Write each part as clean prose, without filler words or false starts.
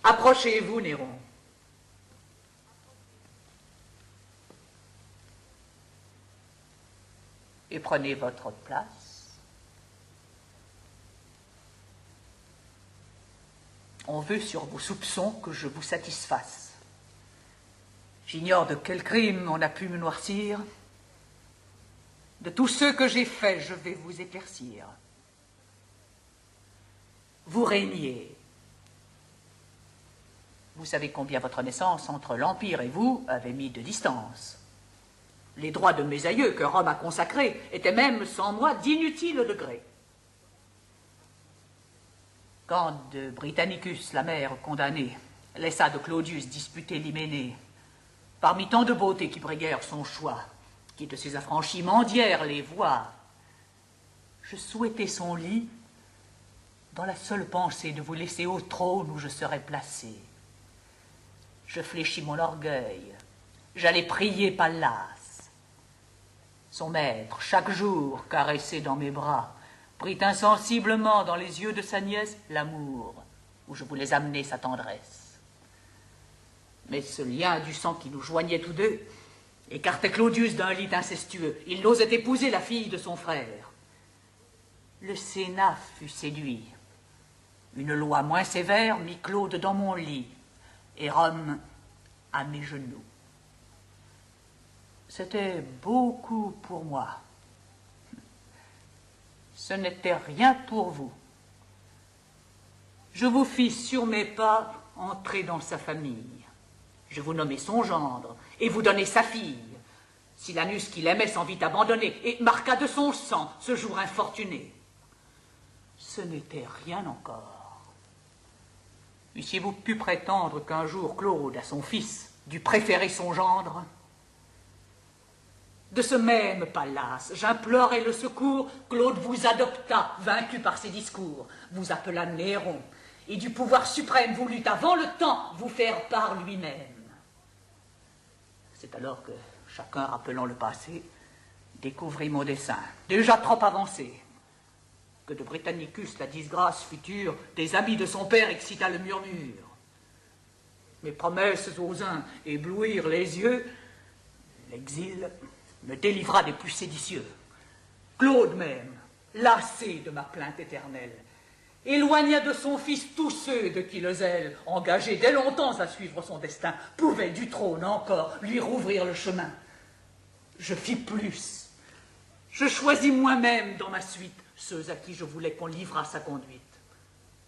Approchez-vous, Néron. Et prenez votre place. On veut sur vos soupçons que je vous satisfasse. J'ignore de quel crime on a pu me noircir. De tous ceux que j'ai faits, je vais vous éclaircir. Vous régnez. Vous savez combien votre naissance entre l'Empire et vous avait mis de distance. Les droits de mes aïeux que Rome a consacrés étaient même, sans moi, d'inutiles degrés. Quand de Britannicus, la mère condamnée, laissa de Claudius disputer l'Hyménée, parmi tant de beautés qui briguèrent son choix, qui de ses affranchis mendièrent les voies, je souhaitais son lit dans la seule pensée de vous laisser au trône où je serais placé. Je fléchis mon orgueil, j'allais prier Pallas. Son maître, chaque jour, caressé dans mes bras, prit insensiblement dans les yeux de sa nièce l'amour, où je voulais amener sa tendresse. Mais ce lien du sang qui nous joignait tous deux écartait Claudius d'un lit incestueux. Il n'osait épouser la fille de son frère. Le Sénat fut séduit. Une loi moins sévère mit Claude dans mon lit, et Rome à mes genoux. C'était beaucoup pour moi. Ce n'était rien pour vous. Je vous fis sur mes pas entrer dans sa famille. Je vous nommai son gendre, et vous donnai sa fille. Silanus, qui l'aimait, s'en vit abandonner, et marqua de son sang ce jour infortuné. Ce n'était rien encore. Eussiez-vous pu prétendre qu'un jour Claude, à son fils, dût préférer son gendre? De ce même Pallas, j'implorai le secours, Claude vous adopta, vaincu par ses discours, vous appela Néron, et du pouvoir suprême voulut avant le temps vous faire par lui-même. C'est alors que, chacun rappelant le passé, découvrit mon dessein, déjà trop avancé, que de Britannicus la disgrâce future, des amis de son père excita le murmure. Mes promesses aux uns éblouirent les yeux, l'exil me délivra des plus séditieux. Claude même, lassé de ma plainte éternelle, éloigna de son fils tous ceux de qui le zèle, engagé dès longtemps à suivre son destin, pouvait du trône encore lui rouvrir le chemin. Je fis plus. Je choisis moi-même dans ma suite ceux à qui je voulais qu'on livrât sa conduite.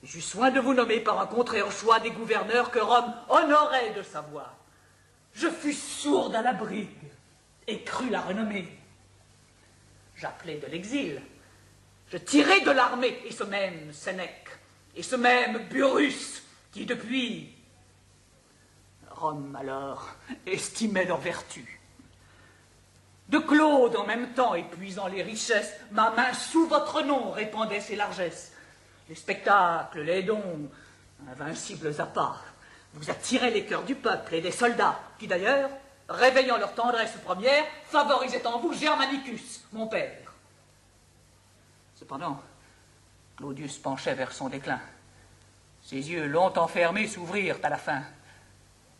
J'eus soin de vous nommer par un contraire choix des gouverneurs que Rome honorait de sa voix. Je fus sourde à la brigue et crus la renommer. J'appelai de l'exil. Je tirai de l'armée, et ce même Sénèque, et ce même Burrus, qui depuis Rome alors estimait leur vertu. De Claude en même temps, épuisant les richesses, ma main sous votre nom répandait ses largesses. Les spectacles, les dons, invincibles appâts, vous attirez les cœurs du peuple et des soldats, qui d'ailleurs, réveillant leur tendresse première, favorisaient en vous Germanicus, mon père. Cependant, Claudius penchait vers son déclin. Ses yeux, longtemps fermés, s'ouvrirent à la fin.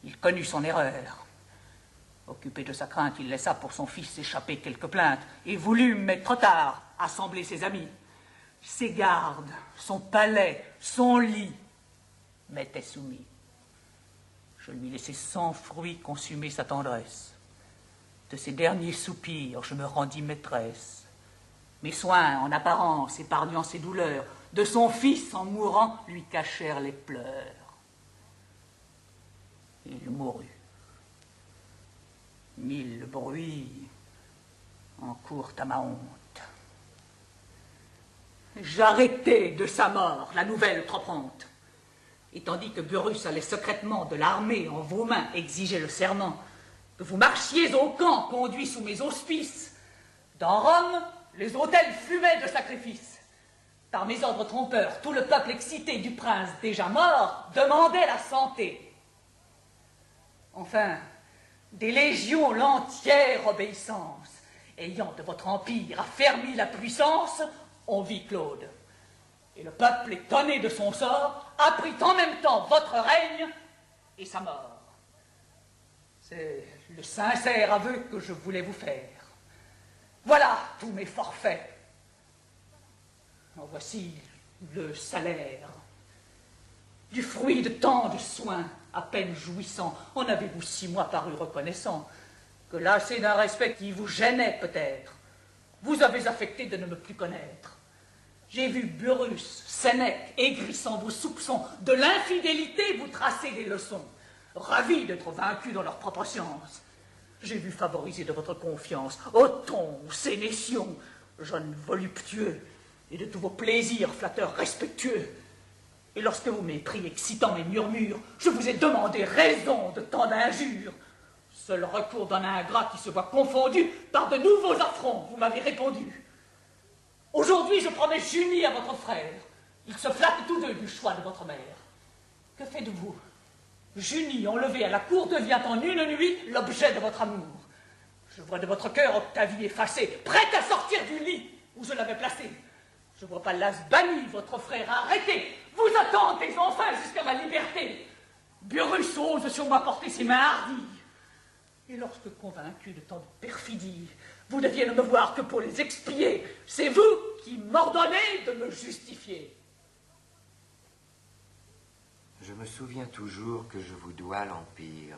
Il connut son erreur. Occupé de sa crainte, il laissa pour son fils échapper quelques plaintes et voulut, mais trop tard, assembler ses amis. Ses gardes, son palais, son lit m'étaient soumis. Je lui laissai sans fruit consumer sa tendresse. De ses derniers soupirs, je me rendis maîtresse. Mes soins, en apparence, épargnant ses douleurs, de son fils, en mourant, lui cachèrent les pleurs. Il mourut. 1000 bruits encourent à ma honte. J'arrêtai de sa mort la nouvelle trop prompte. Et tandis que Burrus allait secrètement de l'armée en vos mains exiger le serment, que vous marchiez au camp conduit sous mes auspices, dans Rome, les autels fumaient de sacrifices. Par mes ordres trompeurs, tout le peuple excité du prince déjà mort demandait la santé. Enfin, des légions l'entière obéissance, ayant de votre empire affermi la puissance, on vit Claude. Et le peuple, étonné de son sort, apprit en même temps votre règne et sa mort. C'est le sincère aveu que je voulais vous faire. Voilà tous mes forfaits. En voici le salaire. Du fruit de tant de soins, à peine jouissant, en avez-vous 6 mois paru reconnaissant, que lassé d'un respect qui vous gênait peut-être, vous avez affecté de ne me plus connaître. J'ai vu Burrus, Sénèque, aigrissant vos soupçons, de l'infidélité vous tracer des leçons, ravis d'être vaincus dans leur propre science. J'ai vu favoriser de votre confiance, Othon, Sénétion, jeunes voluptueux, et de tous vos plaisirs flatteurs respectueux. Et lorsque vos mépris excitant mes murmures, je vous ai demandé raison de tant d'injures. Seul recours d'un ingrat qui se voit confondu par de nouveaux affronts, vous m'avez répondu. Aujourd'hui, je promets Junie à votre frère. Ils se flattent tous deux du choix de votre mère. Que faites-vous? Junie, enlevée à la cour, devient en une nuit l'objet de votre amour. Je vois de votre cœur Octavie effacée, prête à sortir du lit où je l'avais placée. Je vois Pallas banni, votre frère arrêté. Vous attendez enfin jusqu'à ma liberté. Burrus ose sur moi porter ses mains hardies. Et lorsque convaincu de tant de perfidie, vous deviez ne me voir que pour les expier, c'est vous qui m'ordonnez de me justifier. Je me souviens toujours que je vous dois l'Empire.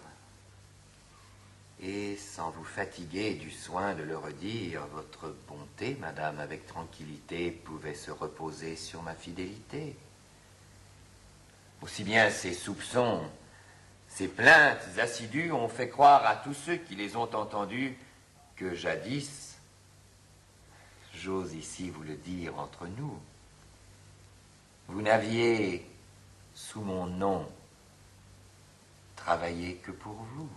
Et sans vous fatiguer du soin de le redire, votre bonté, madame, avec tranquillité, pouvait se reposer sur ma fidélité. Aussi bien ces soupçons, ces plaintes assidues ont fait croire à tous ceux qui les ont entendus que jadis, j'ose ici vous le dire entre nous, vous n'aviez, sous mon nom, travaillé que pour vous.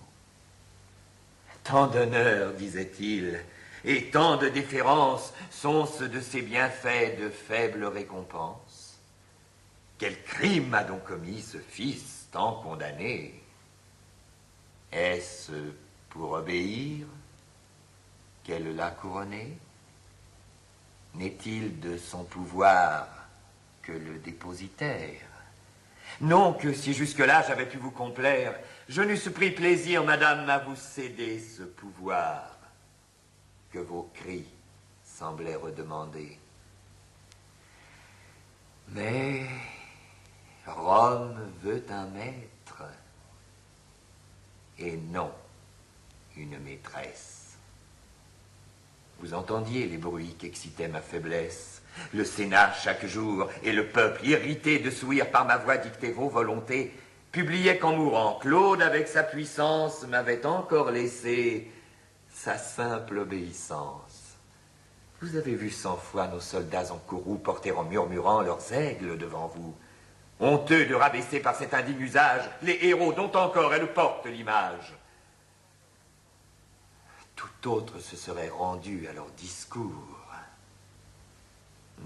Tant d'honneur, disait-il, et tant de déférence sont ceux de ces bienfaits de faible récompense. Quel crime a donc commis ce fils tant condamné? Est-ce pour obéir qu'elle l'a couronné? N'est-il de son pouvoir que le dépositaire? Non que si jusque-là j'avais pu vous complaire, je n'eusse pris plaisir, madame, à vous céder ce pouvoir que vos cris semblaient redemander. Mais Rome veut un maître et non une maîtresse. Vous entendiez les bruits qu'excitait ma faiblesse, le Sénat chaque jour et le peuple, irrité de s'ouïr par ma voix dicter vos volontés, publiait qu'en mourant, Claude, avec sa puissance, m'avait encore laissé sa simple obéissance. Vous avez vu 100 fois nos soldats en courroux porter en murmurant leurs aigles devant vous, honteux de rabaisser par cet indigne usage les héros dont encore elle porte l'image. Tout autre se serait rendu à leur discours.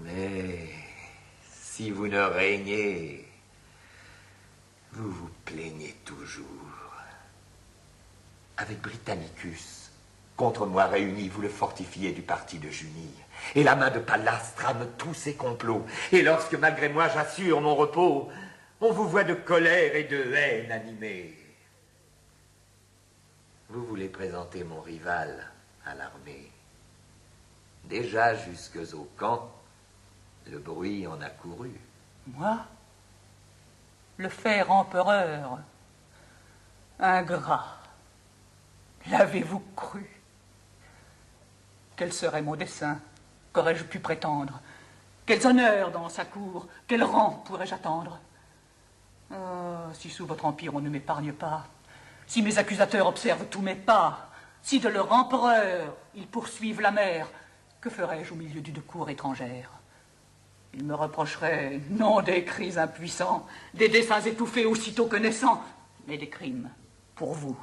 Mais si vous ne régnez, vous vous plaignez toujours. Avec Britannicus, contre moi réunis, vous le fortifiez du parti de Junie. Et la main de Pallas trame tous ses complots. Et lorsque, malgré moi, j'assure mon repos, on vous voit de colère et de haine animés. Vous voulez présenter mon rival à l'armée. Déjà jusques au camp, le bruit en a couru. Moi? Le faire empereur? Ingrat. L'avez-vous cru? Quel serait mon dessein? Qu'aurais-je pu prétendre? Quels honneurs dans sa cour? Quel rang pourrais-je attendre? Oh, si sous votre empire on ne m'épargne pas, si mes accusateurs observent tous mes pas, si de leur empereur ils poursuivent la mer, que ferais-je au milieu d'une cour étrangère? Ils me reprocheraient non des cris impuissants, des desseins étouffés aussitôt que naissants, mais des crimes, pour vous,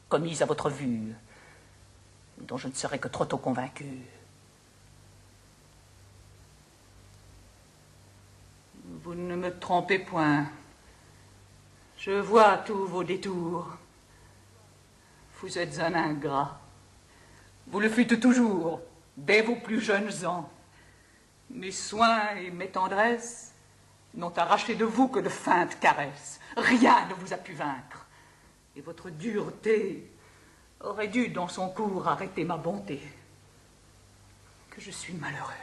commis à votre vue, dont je ne serais que trop tôt convaincu. Vous ne me trompez point. Je vois tous vos détours. Vous êtes un ingrat. Vous le fûtes toujours, dès vos plus jeunes ans. Mes soins et mes tendresses n'ont arraché de vous que de feintes caresses. Rien ne vous a pu vaincre. Et votre dureté aurait dû, dans son cours, arrêter ma bonté. Que je suis malheureuse.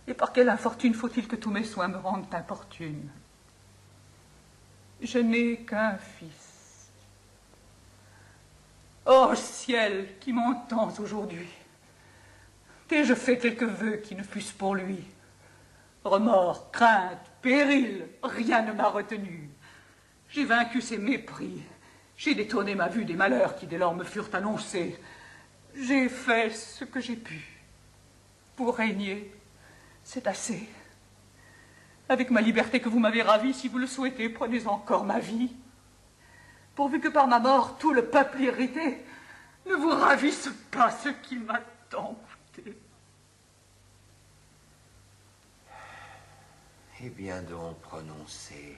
Et par quelle infortune faut-il que tous mes soins me rendent importune? Je n'ai qu'un fils. Ô ciel qui m'entends aujourd'hui, t'ai-je fait quelques vœux qui ne fussent pour lui? Remords, craintes, périls, rien ne m'a retenu. J'ai vaincu ses mépris, j'ai détourné ma vue des malheurs qui dès lors me furent annoncés. J'ai fait ce que j'ai pu. Pour régner, c'est assez. Avec ma liberté que vous m'avez ravie, si vous le souhaitez, prenez encore ma vie. Pourvu que par ma mort, tout le peuple irrité ne vous ravisse pas ce qui m'a tant coûté. Eh bien donc, prononcez.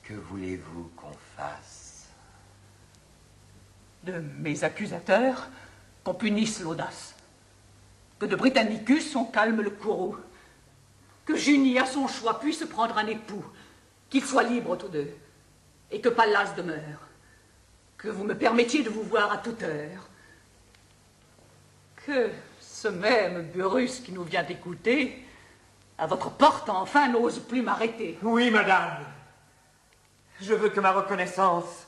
Que voulez-vous qu'on fasse? De mes accusateurs, qu'on punisse l'audace. Que de Britannicus, on calme le courroux. Que Junie, à son choix, puisse prendre un époux. Qu'ils soient libres tous deux. Et que Pallas demeure. Que vous me permettiez de vous voir à toute heure. Que ce même Burrus qui nous vient d'écouter, à votre porte enfin, n'ose plus m'arrêter. Oui, madame. Je veux que ma reconnaissance,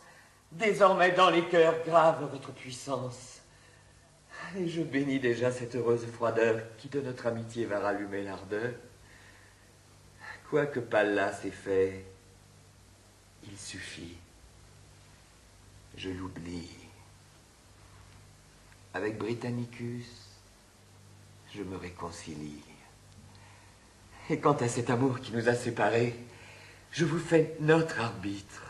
désormais dans les cœurs, grave votre puissance. Et je bénis déjà cette heureuse froideur qui de notre amitié va rallumer l'ardeur. Quoique Pallas ait fait, il suffit. Je l'oublie. Avec Britannicus, je me réconcilie. Et quant à cet amour qui nous a séparés, je vous fais notre arbitre,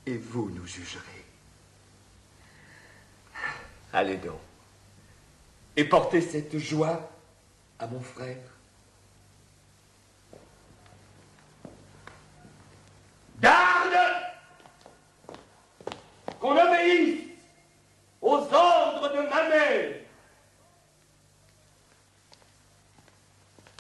et vous nous jugerez. Allez donc, et portez cette joie à mon frère. Garde! Qu'on obéisse!